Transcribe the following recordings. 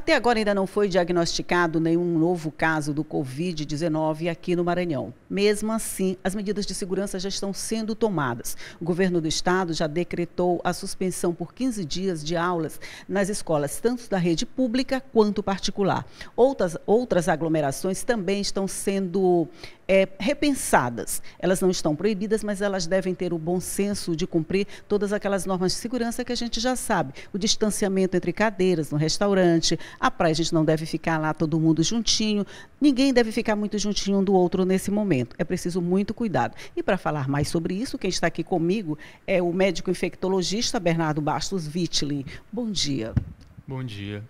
Até agora ainda não foi diagnosticado nenhum novo caso do Covid-19 aqui no Maranhão. Mesmo assim, as medidas de segurança já estão sendo tomadas. O governo do estado já decretou a suspensão por 15 dias de aulas nas escolas, tanto da rede pública quanto particular. Outras aglomerações também estão sendo repensadas. Elas não estão proibidas, mas elas devem ter o bom senso de cumprir todas aquelas normas de segurança que a gente já sabe. O distanciamento entre cadeiras no restaurante, a praia a gente não deve ficar lá todo mundo juntinho, ninguém deve ficar muito juntinho um do outro nesse momento. É preciso muito cuidado. E para falar mais sobre isso, quem está aqui comigo é o médico infectologista Bernardo Bastos Wittling. Bom dia. Bom dia.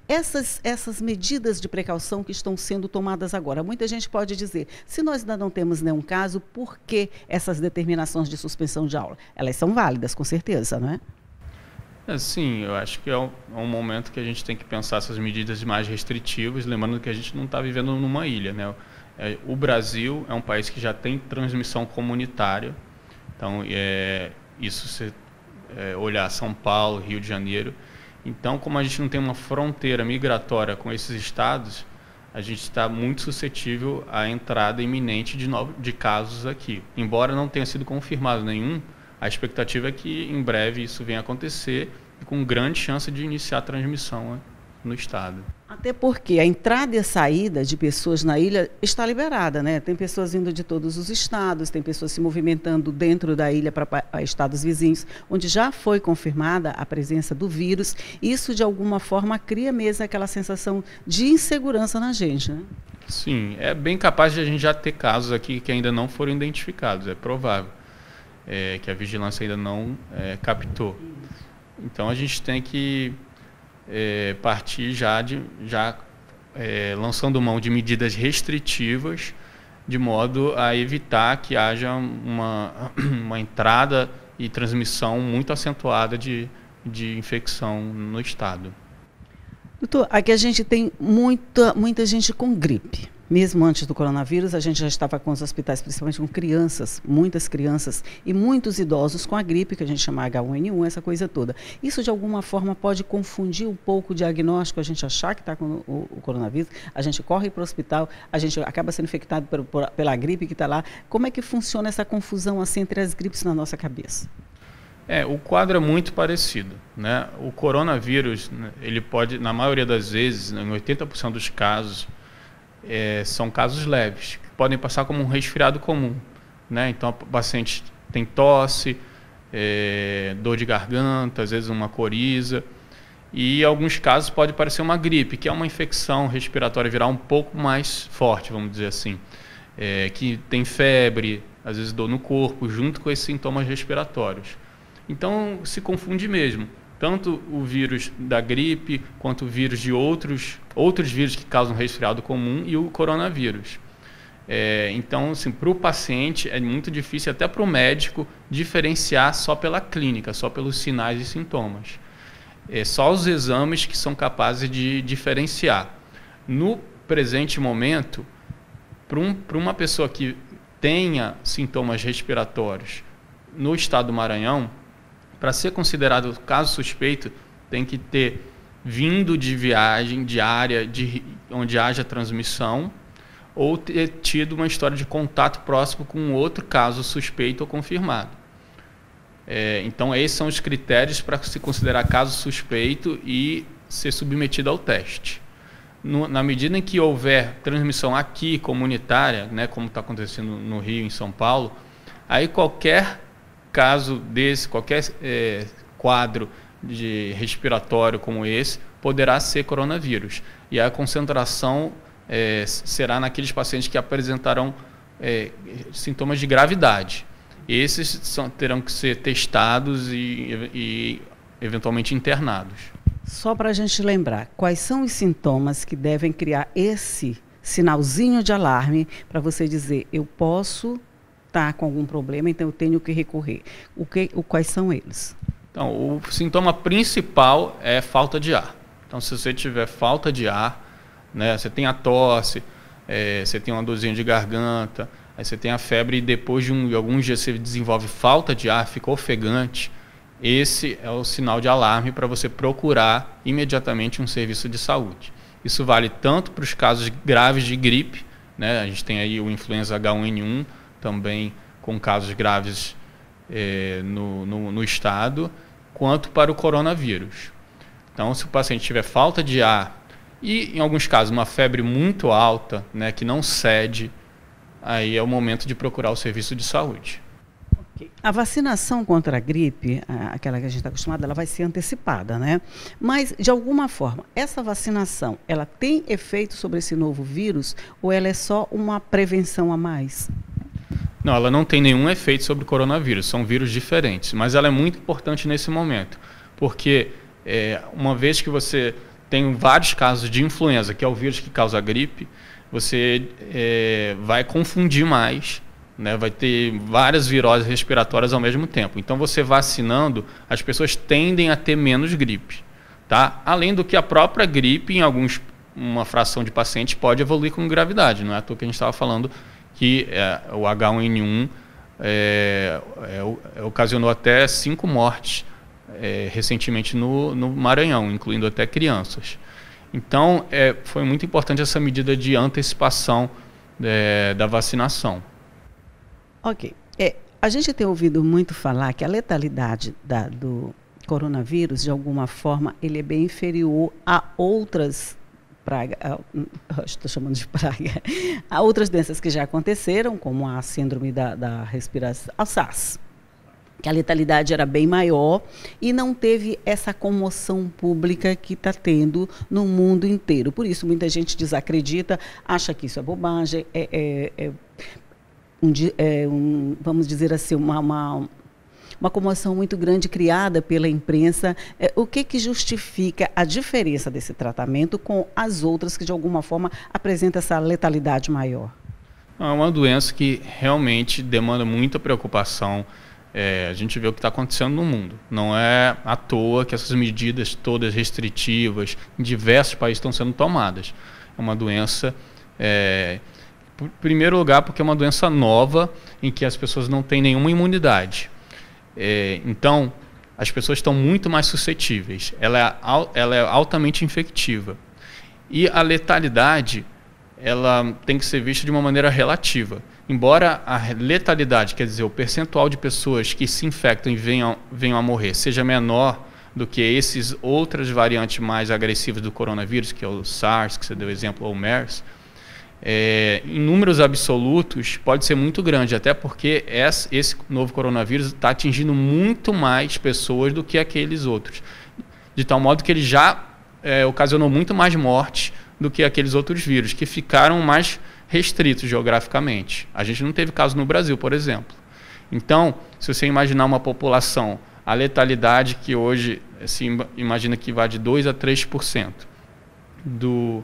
Essas medidas de precaução que estão sendo tomadas agora, muita gente pode dizer, se nós ainda não temos nenhum caso, por que essas determinações de suspensão de aula? Elas são válidas, com certeza, não é? Sim, eu acho que é um momento que a gente tem que pensar essas medidas mais restritivas, lembrando que a gente não está vivendo numa ilha, né? O Brasil é um país que já tem transmissão comunitária, então isso se olhar São Paulo, Rio de Janeiro. Então, como a gente não tem uma fronteira migratória com esses estados, a gente está muito suscetível à entrada iminente de casos aqui. Embora não tenha sido confirmado nenhum, a expectativa é que em breve isso venha a acontecer e com grande chance de iniciar a transmissão no estado. Até porque a entrada e a saída de pessoas na ilha está liberada, né? Tem pessoas vindo de todos os estados, tem pessoas se movimentando dentro da ilha para estados vizinhos, onde já foi confirmada a presença do vírus. Isso, de alguma forma, cria mesmo aquela sensação de insegurança na gente, né? Sim, é bem capaz de a gente já ter casos aqui que ainda não foram identificados, é provável, que a vigilância ainda não captou. Então, a gente tem que partir lançando mão de medidas restritivas, de modo a evitar que haja uma entrada e transmissão muito acentuada de infecção no estado. Doutor, aqui a gente tem muita gente com gripe. Mesmo antes do coronavírus, a gente já estava com os hospitais, principalmente com crianças, muitas crianças e muitos idosos com a gripe, que a gente chama H1N1, essa coisa toda. Isso, de alguma forma, pode confundir um pouco o diagnóstico, a gente achar que está com o coronavírus, a gente corre para o hospital, a gente acaba sendo infectado pela gripe que está lá. Como é que funciona essa confusão assim, entre as gripes na nossa cabeça? O quadro é muito parecido, né? O coronavírus, ele pode, na maioria das vezes, em 80% dos casos, são casos leves, que podem passar como um resfriado comum, né? Então, o paciente tem tosse, dor de garganta, às vezes uma coriza, e em alguns casos pode parecer uma gripe, que é uma infecção respiratória viral um pouco mais forte, vamos dizer assim, que tem febre, às vezes dor no corpo, junto com esses sintomas respiratórios. Então, se confunde mesmo. Tanto o vírus da gripe, quanto o vírus de outros vírus que causam resfriado comum e o coronavírus. Então, assim, para o paciente é muito difícil, até para o médico, diferenciar só pela clínica, só pelos sinais e sintomas. Só os exames que são capazes de diferenciar. No presente momento, para uma pessoa que tenha sintomas respiratórios no estado do Maranhão, para ser considerado caso suspeito, tem que ter vindo de viagem diária onde haja transmissão ou ter tido uma história de contato próximo com outro caso suspeito ou confirmado. Então, esses são os critérios para se considerar caso suspeito e ser submetido ao teste. Na medida em que houver transmissão aqui, comunitária, né, como está acontecendo no Rio e em São Paulo, aí qualquer caso desse, qualquer quadro de respiratório como esse, poderá ser coronavírus. E a concentração será naqueles pacientes que apresentarão sintomas de gravidade. Esses terão que ser testados e eventualmente internados. Só para a gente lembrar, quais são os sintomas que devem criar esse sinalzinho de alarme para você dizer, eu posso estar com algum problema, então eu tenho que recorrer. Quais são eles? Então, o sintoma principal é falta de ar. Então, se você tiver falta de ar, né, você tem a tosse, você tem uma dorzinha de garganta, aí você tem a febre e depois de alguns dias você desenvolve falta de ar, fica ofegante, esse é o sinal de alarme para você procurar imediatamente um serviço de saúde. Isso vale tanto para os casos graves de gripe, né? A gente tem aí o influenza H1N1 também com casos graves no estado, quanto para o coronavírus. Então, se o paciente tiver falta de ar e, em alguns casos, uma febre muito alta, né, que não cede, aí é o momento de procurar o serviço de saúde. A vacinação contra a gripe, aquela que a gente está acostumado, ela vai ser antecipada, né? Mas, de alguma forma, essa vacinação, ela tem efeito sobre esse novo vírus ou ela é só uma prevenção a mais? Não, ela não tem nenhum efeito sobre o coronavírus, são vírus diferentes, mas ela é muito importante nesse momento, porque uma vez que você tem vários casos de influenza, que é o vírus que causa a gripe, você vai confundir mais, né? Vai ter várias viroses respiratórias ao mesmo tempo. Então, você vacinando, as pessoas tendem a ter menos gripe, tá? Além do que a própria gripe, uma fração de pacientes pode evoluir com gravidade, não é à toa que a gente estava falando que o H1N1 ocasionou até 5 mortes recentemente no Maranhão, incluindo até crianças. Então, foi muito importante essa medida de antecipação da vacinação. Ok. A gente tem ouvido muito falar que a letalidade do coronavírus, de alguma forma, ele é bem inferior a outras praga, estou chamando de praga, há outras doenças que já aconteceram, como a síndrome da respiração, a SARS, que a letalidade era bem maior e não teve essa comoção pública que está tendo no mundo inteiro. Por isso, muita gente desacredita, acha que isso é bobagem, vamos dizer assim, uma comoção muito grande criada pela imprensa. O que justifica a diferença desse tratamento com as outras que, de alguma forma, apresentam essa letalidade maior? É uma doença que realmente demanda muita preocupação. A gente vê o que está acontecendo no mundo. Não é à toa que essas medidas todas restritivas em diversos países estão sendo tomadas. É uma doença, em primeiro lugar, porque é uma doença nova em que as pessoas não têm nenhuma imunidade. Então, as pessoas estão muito mais suscetíveis. Ela é altamente infectiva. E a letalidade, ela tem que ser vista de uma maneira relativa. Embora a letalidade, quer dizer, o percentual de pessoas que se infectam e venham a morrer, seja menor do que esses outras variantes mais agressivas do coronavírus, que é o SARS, que você deu exemplo, ou o MERS, em números absolutos pode ser muito grande, até porque esse novo coronavírus está atingindo muito mais pessoas do que aqueles outros, de tal modo que ele já ocasionou muito mais morte do que aqueles outros vírus, que ficaram mais restritos geograficamente. A gente não teve caso no Brasil, por exemplo. Então, se você imaginar uma população, a letalidade que hoje se imagina que vai de 2 a 3% do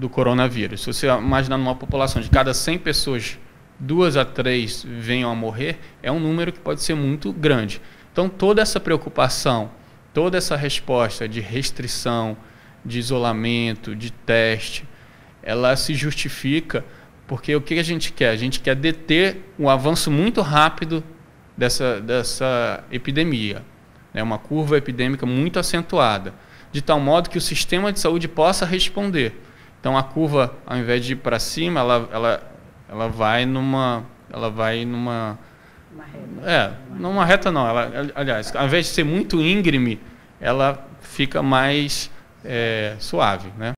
coronavírus. Se você imaginar numa população de cada 100 pessoas, 2 a 3 venham a morrer, é um número que pode ser muito grande. Então, toda essa preocupação, toda essa resposta de restrição, de isolamento, de teste, ela se justifica porque o que a gente quer? A gente quer deter um avanço muito rápido dessa epidemia, né? Uma curva epidêmica muito acentuada, de tal modo que o sistema de saúde possa responder. Então, a curva, ao invés de ir para cima, ela vai numa numa reta não. Aliás, ao invés de ser muito íngreme, ela fica mais suave, né?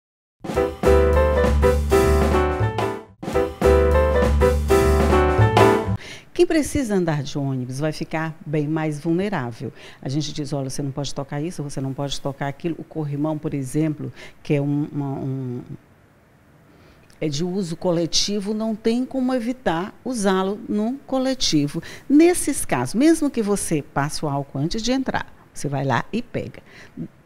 Quem precisa andar de ônibus vai ficar bem mais vulnerável. A gente diz, olha, você não pode tocar isso, você não pode tocar aquilo. O corrimão, por exemplo, que é de uso coletivo, não tem como evitar usá-lo no coletivo. Nesses casos, mesmo que você passe o álcool antes de entrar, você vai lá e pega.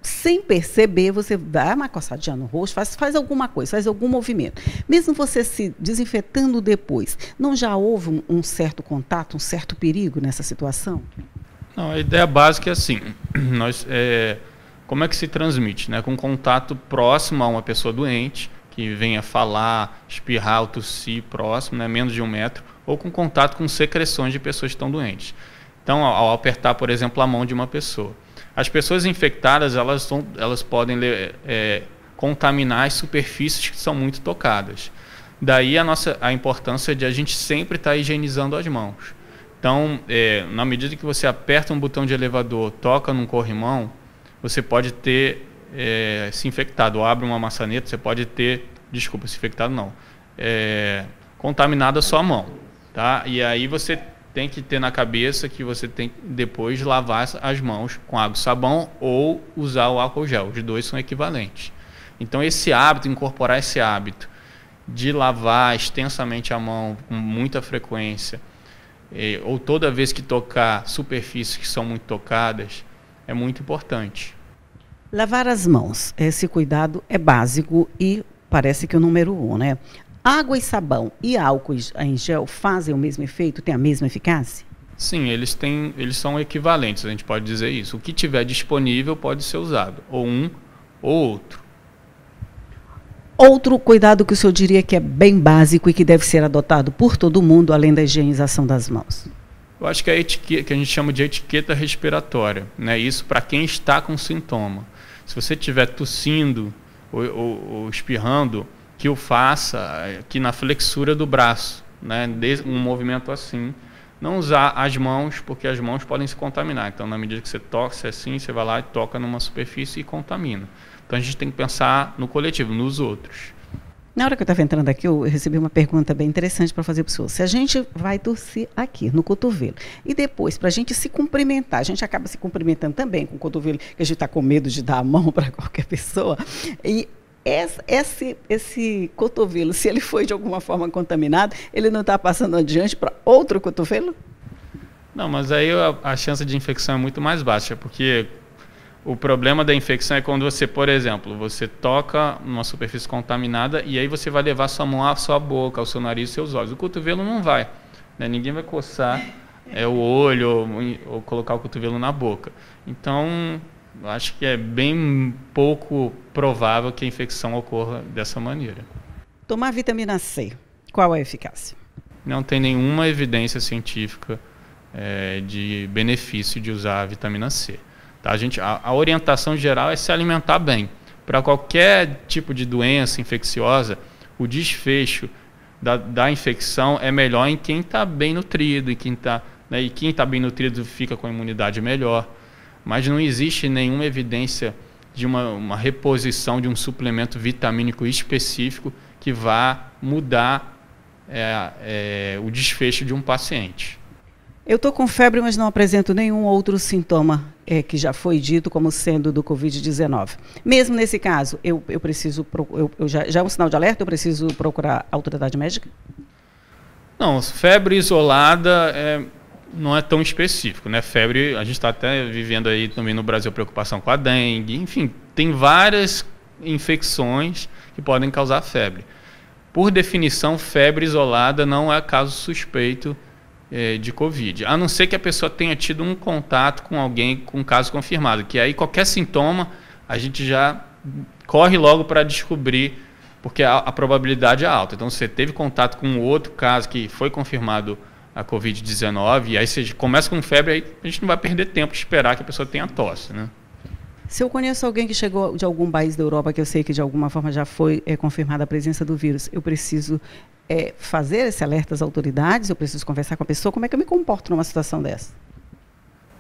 Sem perceber, você dá uma coçadinha no rosto, faz alguma coisa, faz algum movimento. Mesmo você se desinfetando depois, não já houve um certo contato, um certo perigo nessa situação? Não, a ideia básica é assim, como é que se transmite? Né? Com contato próximo a uma pessoa doente, que venha falar, espirrar ou tossir próximo, né, menos de 1 metro, ou com contato com secreções de pessoas que estão doentes. Então, ao apertar, por exemplo, a mão de uma pessoa. As pessoas infectadas, elas podem contaminar as superfícies que são muito tocadas. Daí a importância de a gente sempre estar higienizando as mãos. Então, na medida que você aperta um botão de elevador, toca num corrimão, você pode ter se infectado. Ou abre uma maçaneta, você pode ter, desculpa, se infectado não, contaminado a sua mão. Tá? E aí você tem que ter na cabeça que você tem que depois lavar as mãos com água e sabão ou usar o álcool gel. Os dois são equivalentes. Então, incorporar esse hábito de lavar extensamente a mão com muita frequência, ou toda vez que tocar superfícies que são muito tocadas, é muito importante. Lavar as mãos, esse cuidado é básico e parece que o número 1, né? Água e sabão e álcool em gel fazem o mesmo efeito, têm a mesma eficácia? Sim, eles são equivalentes, a gente pode dizer isso. O que tiver disponível pode ser usado, ou um ou outro. Outro cuidado que o senhor diria que é bem básico e que deve ser adotado por todo mundo, além da higienização das mãos? Eu acho que a etiqueta, que a gente chama de etiqueta respiratória, né? Isso para quem está com sintoma. Se você estiver tossindo ou espirrando, que o faça aqui na flexura do braço, né? Um movimento assim. Não usar as mãos, porque as mãos podem se contaminar. Então, na medida que você tosse assim, você vai lá e toca numa superfície e contamina. Então, a gente tem que pensar no coletivo, nos outros. Na hora que eu estava entrando aqui, eu recebi uma pergunta bem interessante para fazer para o senhor. Se a gente vai tossir aqui, no cotovelo, e depois, para a gente se cumprimentar, a gente acaba se cumprimentando também com o cotovelo, que a gente está com medo de dar a mão para qualquer pessoa, e esse cotovelo, se ele foi de alguma forma contaminado, ele não está passando adiante para outro cotovelo? Não, mas aí a chance de infecção é muito mais baixa, porque o problema da infecção é quando você, por exemplo, você toca numa superfície contaminada e aí você vai levar sua mão à sua boca, ao seu nariz e seus olhos. O cotovelo não vai, né? Ninguém vai coçar o olho ou colocar o cotovelo na boca. Então, acho que é bem pouco provável que a infecção ocorra dessa maneira. Tomar vitamina C, qual é a eficácia? Não tem nenhuma evidência científica de benefício de usar a vitamina C. Tá? A orientação geral é se alimentar bem. Para qualquer tipo de doença infecciosa, o desfecho da infecção é melhor em quem está bem nutrido, e quem está bem nutrido fica com a imunidade melhor. Mas não existe nenhuma evidência de uma reposição de um suplemento vitamínico específico que vá mudar o desfecho de um paciente. Eu estou com febre, mas não apresento nenhum outro sintoma que já foi dito como sendo do Covid-19. Mesmo nesse caso, eu preciso, já é um sinal de alerta, eu preciso procurar a autoridade médica? Não, febre isolada não é tão específico, né? Febre, a gente está até vivendo aí também no Brasil preocupação com a dengue, enfim, tem várias infecções que podem causar febre. Por definição, febre isolada não é caso suspeito de Covid, a não ser que a pessoa tenha tido um contato com alguém com caso confirmado, que aí qualquer sintoma a gente já corre logo para descobrir, porque a probabilidade é alta. Então, você teve contato com outro caso que foi confirmado a Covid-19, e aí você começa com febre, aí a gente não vai perder tempo de esperar que a pessoa tenha tosse, né? Se eu conheço alguém que chegou de algum país da Europa, que eu sei que de alguma forma já foi confirmada a presença do vírus, eu preciso fazer esse alerta às autoridades, eu preciso conversar com a pessoa, como é que eu me comporto numa situação dessa?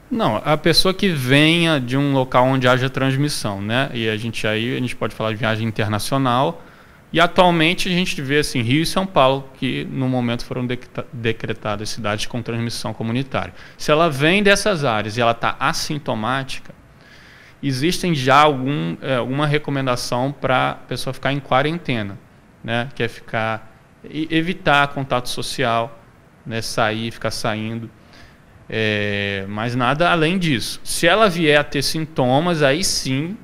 Não, a pessoa que venha de um local onde haja transmissão, né? E a gente pode falar de viagem internacional, e atualmente a gente vê assim, Rio e São Paulo, que no momento foram decretadas cidades com transmissão comunitária. Se ela vem dessas áreas e ela está assintomática, existem já alguma recomendação para a pessoa ficar em quarentena, né? Que é evitar contato social, né? Ficar saindo, mas nada além disso. Se ela vier a ter sintomas, aí sim,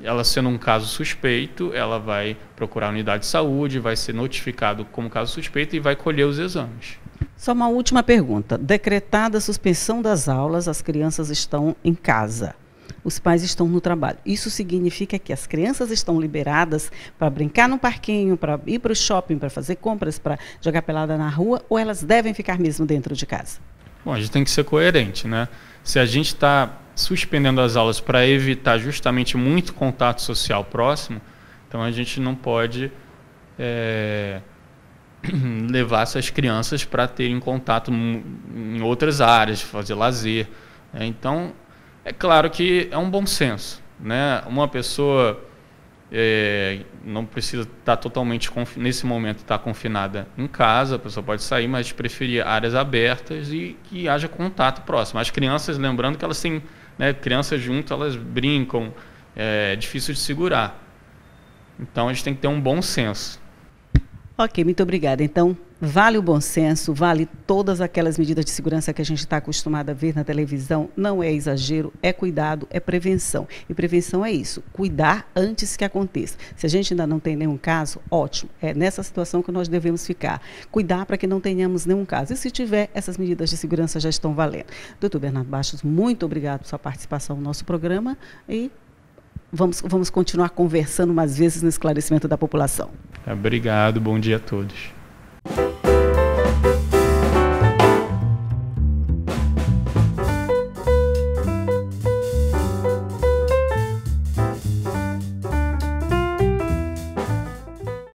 ela sendo um caso suspeito, ela vai procurar a unidade de saúde, vai ser notificado como caso suspeito e vai colher os exames. Só uma última pergunta. Decretada a suspensão das aulas, as crianças estão em casa. Os pais estão no trabalho. Isso significa que as crianças estão liberadas para brincar no parquinho, para ir para o shopping, para fazer compras, para jogar pelada na rua, ou elas devem ficar mesmo dentro de casa? Bom, a gente tem que ser coerente, né? Se a gente está suspendendo as aulas para evitar justamente muito contato social próximo, então a gente não pode levar essas crianças para terem contato em outras áreas, fazer lazer. Então, é claro que é um bom senso, né? Uma pessoa não precisa estar totalmente, nesse momento, estar confinada em casa, a pessoa pode sair, mas preferir áreas abertas e que haja contato próximo. As crianças, lembrando que elas têm, né, crianças junto, elas brincam, é difícil de segurar. Então, a gente tem que ter um bom senso. Ok, muito obrigada. Então, vale o bom senso, vale todas aquelas medidas de segurança que a gente está acostumado a ver na televisão. Não é exagero, é cuidado, é prevenção. E prevenção é isso, cuidar antes que aconteça. Se a gente ainda não tem nenhum caso, ótimo. É nessa situação que nós devemos ficar. Cuidar para que não tenhamos nenhum caso. E se tiver, essas medidas de segurança já estão valendo. Doutor Bernardo Bastos, muito obrigado por sua participação no nosso programa e vamos continuar conversando mais vezes no esclarecimento da população. Obrigado, bom dia a todos.